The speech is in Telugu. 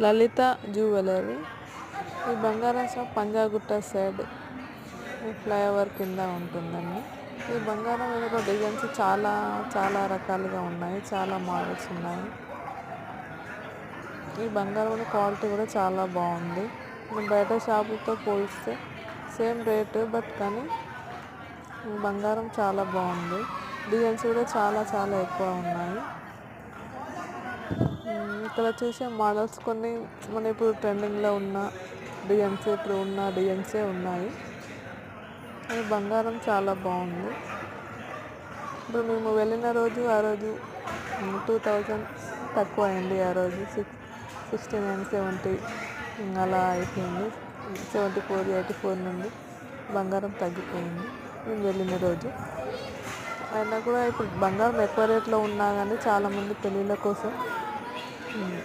లలిత జ్యువెలరీ. ఈ బంగారం షాప్ పంజాగుట్ట సైడ్ ఫ్లైఓవర్ కింద ఉంటుందండి. ఈ బంగారం మీద డిజైన్స్ చాలా చాలా రకాలుగా ఉన్నాయి, చాలా మోడల్స్ ఉన్నాయి. ఈ బంగారం క్వాలిటీ కూడా చాలా బాగుంది. బయట షాపులతో పోలిస్తే సేమ్ రేటు, బట్ కానీ బంగారం చాలా బాగుంది. డిజైన్స్ కూడా చాలా చాలా ఎక్కువ ఉన్నాయి. ఇక్కడ చూసే మోడల్స్ కొన్ని మన ఇప్పుడు ట్రెండింగ్లో ఉన్న డిజైన్స్, ఇప్పుడు ఉన్న డిజైన్సే ఉన్నాయి. ఈ బంగారం చాలా బాగుంది. ఇప్పుడు మేము వెళ్ళిన రోజు ఆ రోజు 2000 తక్కువ అయింది. ఆ రోజు 69, 70 అలా అయిపోయింది. 74, 84 నుండి బంగారం తగ్గిపోయింది మేము వెళ్ళిన రోజు. అయినా కూడా ఇప్పుడు బంగారం ఎక్కువ రేట్లో ఉన్నా కానీ చాలామంది పెళ్ళిళ్ళ కోసం